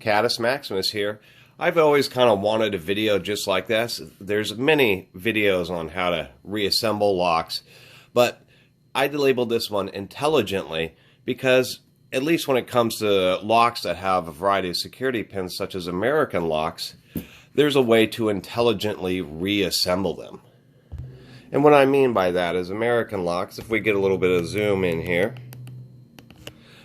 Catus Maximus here. I've always kind of wanted a video just like this. There's many videos on how to reassemble locks, but I labeled this one intelligently because at least when it comes to locks that have a variety of security pins such as American locks, there's a way to intelligently reassemble them. And what I mean by that is American locks, if we get a little bit of zoom in here,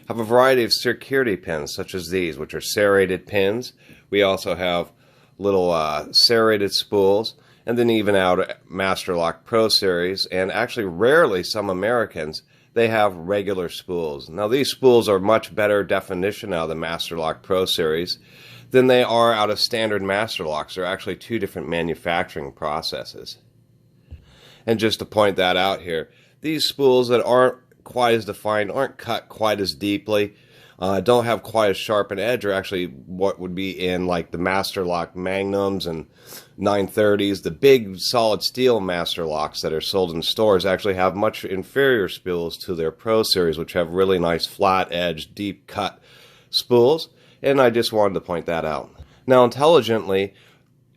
have a variety of security pins such as these, which are serrated pins. We also have little serrated spools, and then even out Master Lock Pro Series, and actually rarely some Americans, they have regular spools. Now these spools are much better definition out of the Master Lock Pro Series than they are out of standard Master Locks. They're actually two different manufacturing processes. And just to point that out here, these spools that aren't quite as defined, aren't cut quite as deeply, don't have quite as sharp an edge, or actually what would be in like the Master Lock Magnums and 930s. The big solid steel Master Locks that are sold in stores actually have much inferior spools to their Pro Series, which have really nice flat edge, deep cut spools. And I just wanted to point that out. Now intelligently,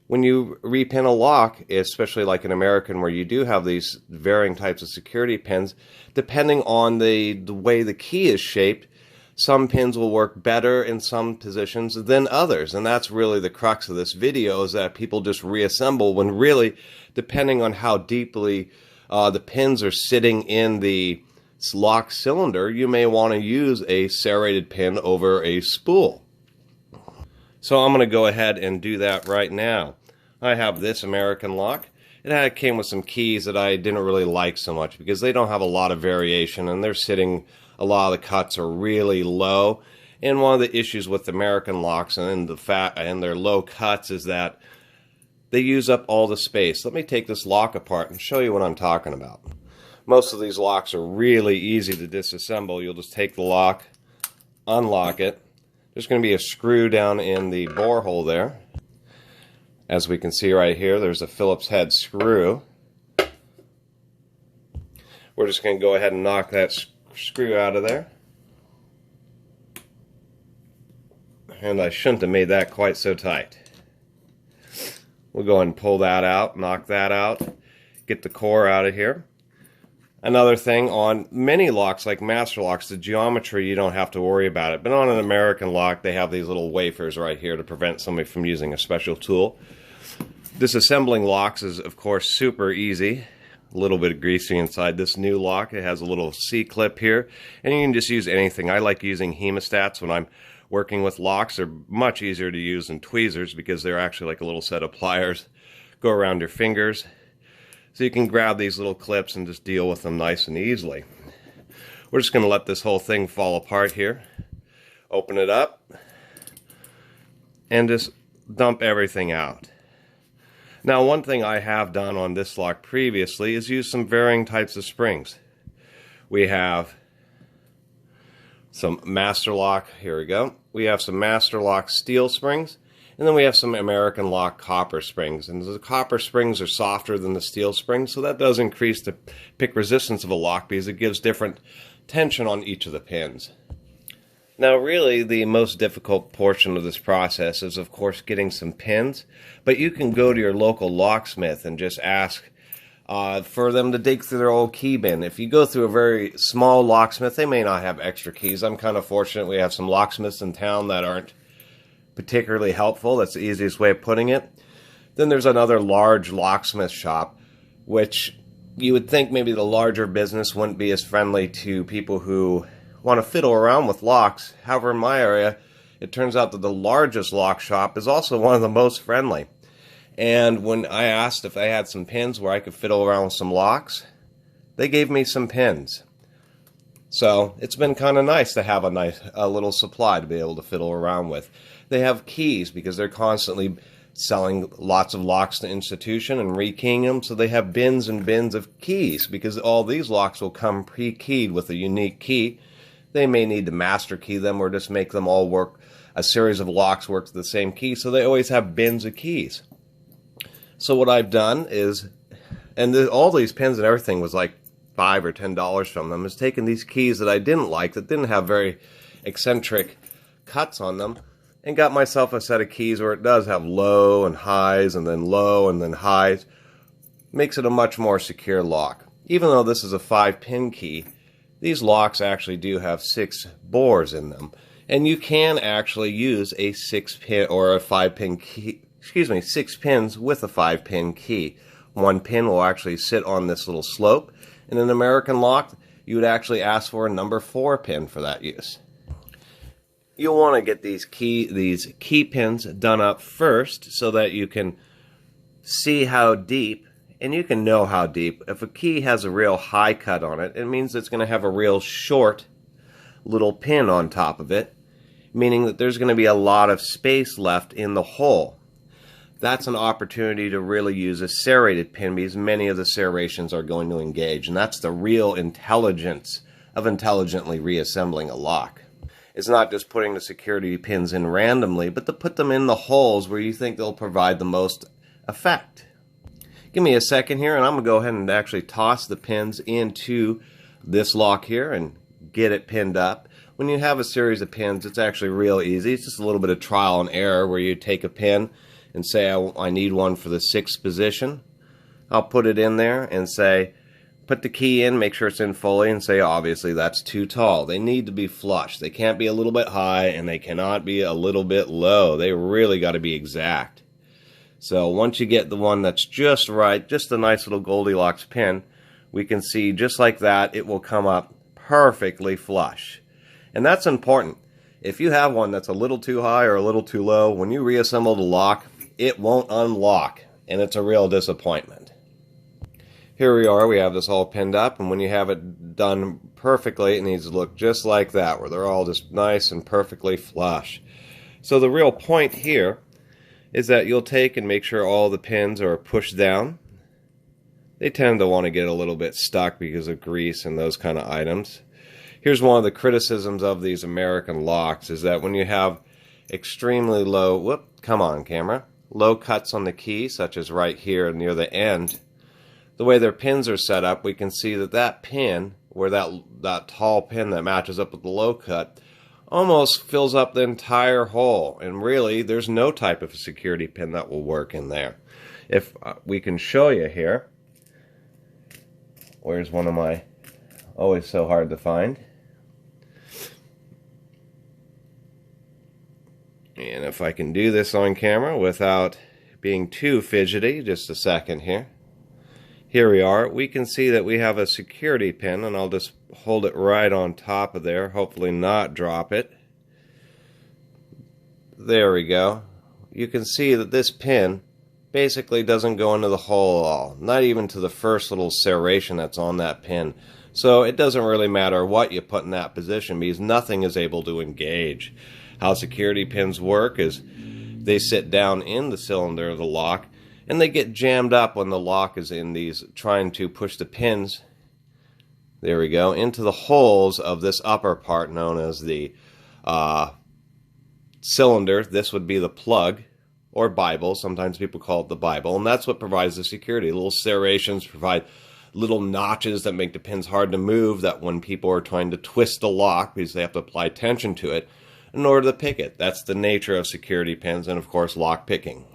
when you repin a lock, especially like an American where you do have these varying types of security pins, depending on the way the key is shaped, some pins will work better in some positions than others. And that's really the crux of this video, is that people just reassemble when really, depending on how deeply the pins are sitting in the lock cylinder, you may want to use a serrated pin over a spool. So I'm going to go ahead and do that right now. I have this American lock. It came with some keys that I didn't really like so much because they don't have a lot of variation, and they're sitting, a lot of the cuts are really low. And one of the issues with American locks and their low cuts is that they use up all the space. Let me take this lock apart and show you what I'm talking about. Most of these locks are really easy to disassemble. You'll just take the lock, unlock it. There's going to be a screw down in the bore hole there. As we can see right here, there's a Phillips head screw. We're just going to go ahead and knock that screw out of there. And I shouldn't have made that quite so tight. We'll go ahead and pull that out, knock that out, get the core out of here. Another thing, on many locks like Master Locks, the geometry, you don't have to worry about it. But on an American lock, they have these little wafers right here to prevent somebody from using a special tool. Disassembling locks is, of course, super easy. A little bit of greasing inside this new lock. It has a little C-clip here, and you can just use anything. I like using hemostats when I'm working with locks. They're much easier to use than tweezers because they're actually like a little set of pliers. Go around your fingers. So you can grab these little clips and just deal with them nice and easily. We're just going to let this whole thing fall apart here. Open it up and just dump everything out. Now, one thing I have done on this lock previously is use some varying types of springs. We have some Master Lock, here we go. We have some Master Lock steel springs. And then we have some American Lock copper springs. And the copper springs are softer than the steel springs, so that does increase the pick resistance of a lock because it gives different tension on each of the pins. Now really the most difficult portion of this process is of course getting some pins, but you can go to your local locksmith and just ask for them to dig through their old key bin. If you go through a very small locksmith, they may not have extra keys. I'm kind of fortunate we have some locksmiths in town that aren't particularly helpful. That's the easiest way of putting it. Then there's another large locksmith shop, which you would think maybe the larger business wouldn't be as friendly to people who want to fiddle around with locks. However, in my area, it turns out that the largest lock shop is also one of the most friendly. And when I asked if they had some pins where I could fiddle around with some locks, they gave me some pins. So it's been kind of nice to have a little supply to be able to fiddle around with. They have keys because they're constantly selling lots of locks to institution and rekeying them, so they have bins and bins of keys because all these locks will come pre-keyed with a unique key. They may need to master key them or just make them all work, a series of locks work to the same key, so they always have bins of keys. So what I've done is, and all these pins and everything was like $5 or $10 from them, is taken these keys that I didn't like, that didn't have very eccentric cuts on them, and got myself a set of keys where it does have low and highs and then low and then highs. Makes it a much more secure lock. Even though this is a 5-pin key, these locks actually do have 6 bores in them. And you can actually use a 6-pin or a 5-pin key, 6 pins with a 5-pin key. One pin will actually sit on this little slope. In an American lock, you would actually ask for a number 4 pin for that use. You'll want to get these key pins done up first so that you can see how deep, and you can know how deep. If a key has a real high cut on it, it means it's going to have a real short little pin on top of it, meaning that there's going to be a lot of space left in the hole. That's an opportunity to really use a serrated pin because many of the serrations are going to engage, and that's the real intelligence of intelligently reassembling a lock. It's not just putting the security pins in randomly, but to put them in the holes where you think they'll provide the most effect. Give me a second here, and I'm going to go ahead and actually toss the pins into this lock here and get it pinned up. When you have a series of pins, it's actually real easy. It's just a little bit of trial and error where you take a pin and say, I need one for the 6th position. I'll put it in there and say, put the key in, make sure it's in fully, and say, obviously, that's too tall. They need to be flush. They can't be a little bit high, and they cannot be a little bit low. They really got to be exact. So once you get the one that's just right, just a nice little Goldilocks pin, we can see just like that, it will come up perfectly flush. And that's important. If you have one that's a little too high or a little too low, when you reassemble the lock, it won't unlock, and it's a real disappointment. Here we are, we have this all pinned up, and when you have it done perfectly, it needs to look just like that, where they're all just nice and perfectly flush. So the real point here is that you'll take and make sure all the pins are pushed down. They tend to want to get a little bit stuck because of grease and those kind of items. Here's one of the criticisms of these American locks is that when you have extremely low, come on camera, low cuts on the key, such as right here near the end, the way their pins are set up, we can see that that pin, where that tall pin that matches up with the low cut, almost fills up the entire hole. And really, there's no type of security pin that will work in there. If we can show you here, where's one of my, always so hard to find. And if I can do this on camera without being too fidgety, just a second here. Here we are. We can see that we have a security pin, and I'll just hold it right on top of there, hopefully not drop it. There we go. You can see that this pin basically doesn't go into the hole at all, not even to the first little serration that's on that pin. So it doesn't really matter what you put in that position because nothing is able to engage. How security pins work is they sit down in the cylinder of the lock, and they get jammed up when the lock is in these, trying to push the pins, there we go, into the holes of this upper part known as the cylinder. This would be the plug, or Bible. Sometimes people call it the Bible, and that's what provides the security. Little serrations provide little notches that make the pins hard to move, that when people are trying to twist the lock, because they have to apply tension to it in order to pick it. That's the nature of security pins and, of course, lock picking.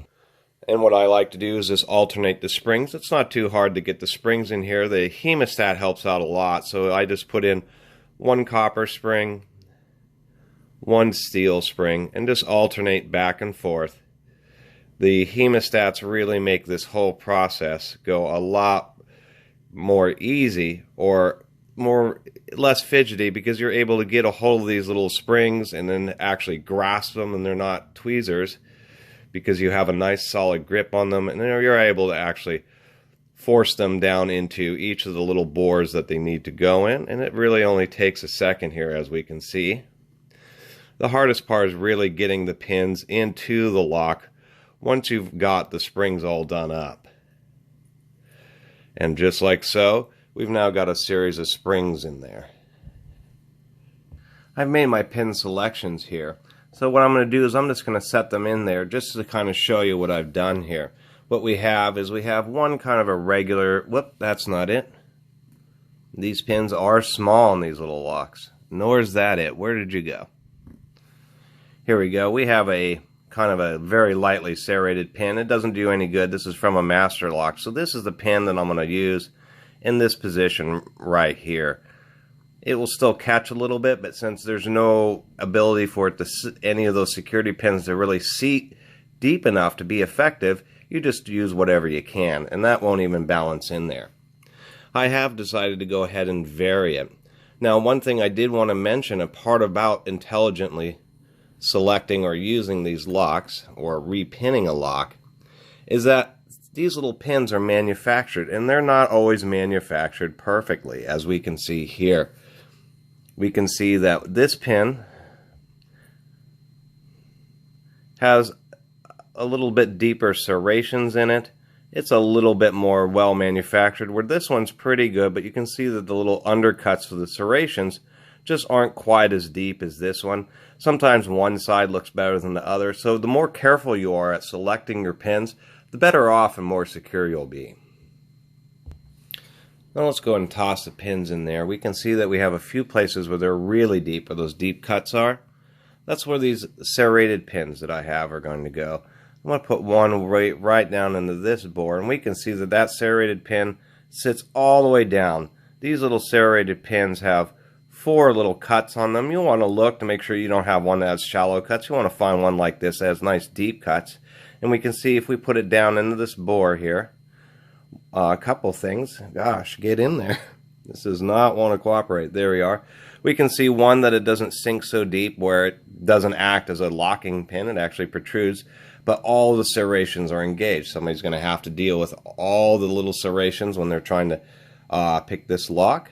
And what I like to do is just alternate the springs. It's not too hard to get the springs in here. The hemostat helps out a lot, so I just put in one copper spring, one steel spring, and just alternate back and forth. The hemostats really make this whole process go a lot more easy, or less fidgety, because you're able to get a hold of these little springs and then actually grasp them, and they're not tweezers, because you have a nice solid grip on them, and then you're able to actually force them down into each of the little bores that they need to go in, and it really only takes a second here, as we can see. The hardest part is really getting the pins into the lock once you've got the springs all done up. And just like so, we've now got a series of springs in there. I've made my pin selections here. So what I'm going to do is I'm just going to set them in there just to kind of show you what I've done here. What we have is we have one kind of a regular, that's not it. These pins are small in these little locks. Nor is that it. Where did you go? Here we go. We have a kind of a very lightly serrated pin. It doesn't do any good. This is from a master lock. So this is the pin that I'm going to use in this position right here. It will still catch a little bit, but since there's no ability for it to any of those security pins to really seat deep enough to be effective, you just use whatever you can, and that won't even balance in there. I have decided to go ahead and vary it. Now, one thing I did want to mention, a part about intelligently selecting or using these locks or repinning a lock, is that these little pins are manufactured, and they're not always manufactured perfectly, as we can see here. We can see that this pin has a little bit deeper serrations in it. It's a little bit more well manufactured, where this one's pretty good, but you can see that the little undercuts of the serrations just aren't quite as deep as this one. Sometimes one side looks better than the other, so the more careful you are at selecting your pins, the better off and more secure you'll be. Now let's go and toss the pins in there. We can see that we have a few places where they're really deep, where those deep cuts are. That's where these serrated pins that I have are going to go. I'm going to put one right down into this bore, and we can see that that serrated pin sits all the way down. These little serrated pins have 4 little cuts on them. You'll want to look to make sure you don't have one that has shallow cuts. You want to find one like this that has nice deep cuts. And we can see if we put it down into this bore here, a couple things. Gosh, get in there. This does not want to cooperate. There we are. We can see one that it doesn't sink so deep where it doesn't act as a locking pin. It actually protrudes, but all the serrations are engaged. Somebody's going to have to deal with all the little serrations when they're trying to pick this lock.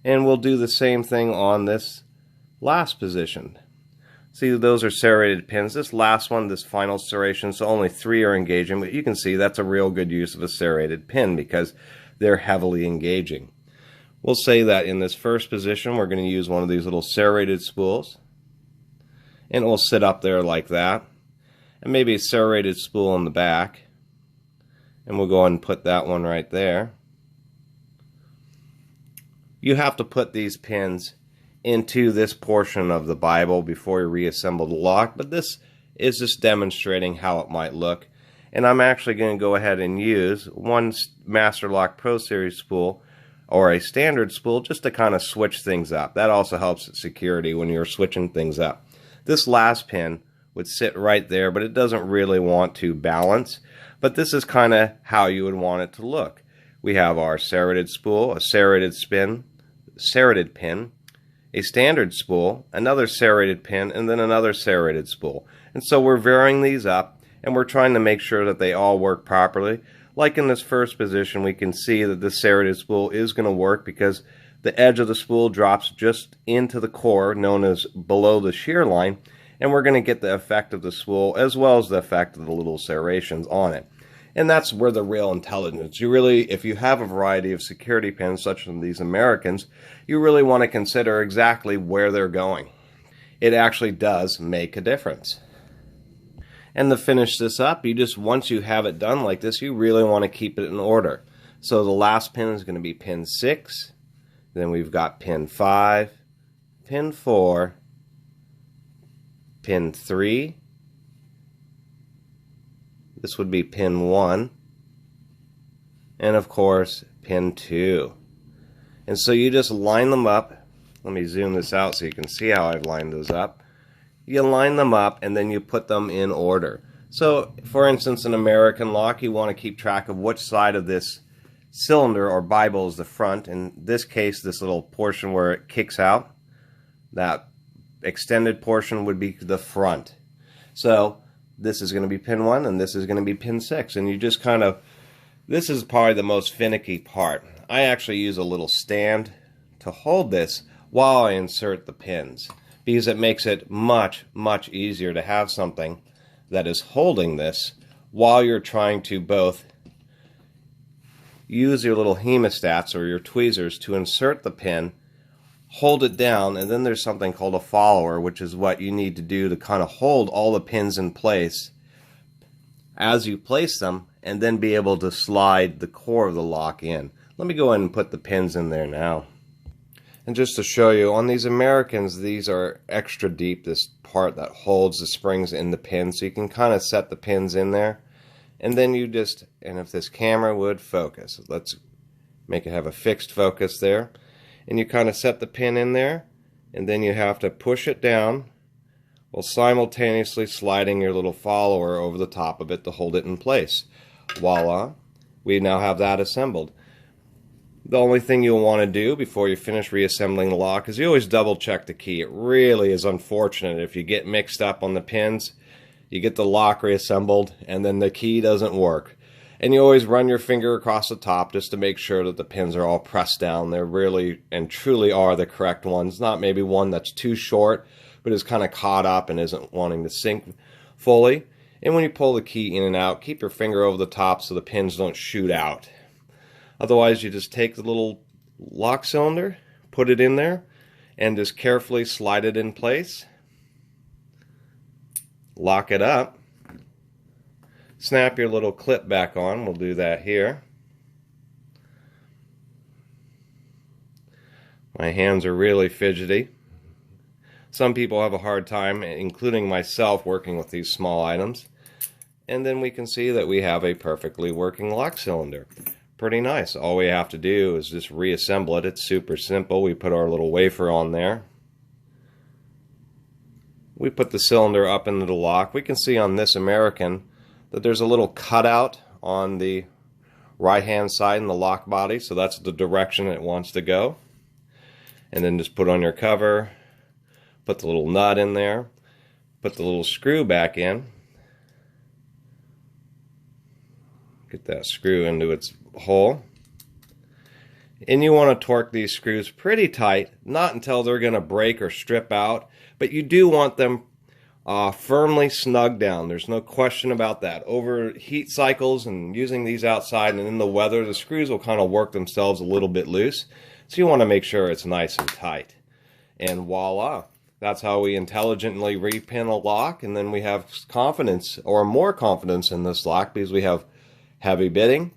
And we'll do the same thing on this last position. See, those are serrated pins. This last one, this final serration, so only 3 are engaging, but you can see that's a real good use of a serrated pin because they're heavily engaging. We'll say that in this first position, we're going to use one of these little serrated spools, and it will sit up there like that, and maybe a serrated spool in the back, and we'll go ahead and put that one right there. You have to put these pins into this portion of the Bible before you reassemble the lock, but this is just demonstrating how it might look. And I'm actually going to go ahead and use one Master Lock Pro Series spool or a standard spool just to kind of switch things up. That also helps with security when you're switching things up. This last pin would sit right there, but it doesn't really want to balance. But this is kind of how you would want it to look. We have our serrated spool, a serrated pin, a standard spool, another serrated pin, and then another serrated spool. And so we're varying these up, and we're trying to make sure that they all work properly. Like in this first position, we can see that this serrated spool is going to work because the edge of the spool drops just into the core, known as below the shear line, and we're going to get the effect of the spool as well as the effect of the little serrations on it. And that's where the real intelligence. You really, if you have a variety of security pins, such as these Americans, you really want to consider exactly where they're going. It actually does make a difference. And to finish this up, you just, once you have it done like this, you really want to keep it in order. So the last pin is going to be pin 6. Then we've got pin 5, pin 4, pin 3. This would be pin 1, and of course pin 2. And so you just line them up. Let me zoom this out so you can see how I've lined those up. You line them up and then you put them in order. So for instance, an American lock, you want to keep track of which side of this cylinder or Bible is the front. In this case, this little portion where it kicks out, that extended portion would be the front. So this is going to be pin 1 and this is going to be pin 6, and you just kind of, this is probably the most finicky part. I actually use a little stand to hold this while I insert the pins, because it makes it much easier to have something that is holding this while you're trying to both use your little hemostats or your tweezers to insert the pin, hold it down, and then there's something called a follower, which is what you need to do to kind of hold all the pins in place as you place them, and then be able to slide the core of the lock in. Let me go ahead and put the pins in there now. And just to show you, on these Americans, these are extra deep, this part that holds the springs in the pin, so you can kind of set the pins in there. And then you just, and if this camera would focus, let's make it have a fixed focus there. And you kind of set the pin in there, and then you have to push it down while simultaneously sliding your little follower over the top of it to hold it in place. Voila, we now have that assembled. The only thing you'll want to do before you finish reassembling the lock is you always double check the key. It really is unfortunate if you get mixed up on the pins, you get the lock reassembled and then the key doesn't work. And you always run your finger across the top just to make sure that the pins are all pressed down. They really and truly are the correct ones, not maybe one that's too short but is kind of caught up and isn't wanting to sync fully. And when you pull the key in and out, keep your finger over the top so the pins don't shoot out. Otherwise, you just take the little lock cylinder, put it in there, and just carefully slide it in place. Lock it up. Snap your little clip back on. We'll do that here. My hands are really fidgety. Some people have a hard time, including myself, working with these small items. And then we can see that we have a perfectly working lock cylinder. Pretty nice. All we have to do is just reassemble it. It's super simple. We put our little wafer on there. We put the cylinder up into the lock. We can see on this American that there's a little cutout on the right hand side in the lock body, so that's the direction it wants to go. And then just put on your cover, put the little nut in there, put the little screw back in, get that screw into its hole, and you want to torque these screws pretty tight, not until they're going to break or strip out, but you do want them firmly snug down. There's no question about that. Over heat cycles and using these outside and in the weather, the screws will kind of work themselves a little bit loose, so you want to make sure it's nice and tight. And voila, that's how we intelligently repin a lock, and then we have confidence, or more confidence, in this lock because we have heavy bitting.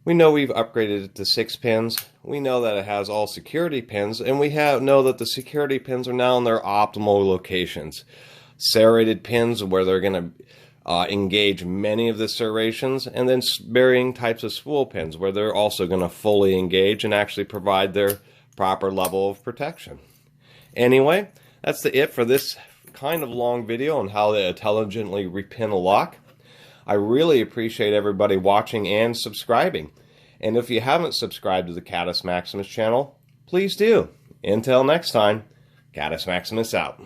We know we've upgraded it to 6 pins. We know that it has all security pins, and we know that the security pins are now in their optimal locations. Serrated pins where they're going to engage many of the serrations, and then varying types of spool pins where they're also going to fully engage and actually provide their proper level of protection. Anyway, that's it for this kind of long video on how to intelligently repin a lock. I really appreciate everybody watching and subscribing. And if you haven't subscribed to the Catus Maximus channel, please do. Until next time, Catus Maximus out.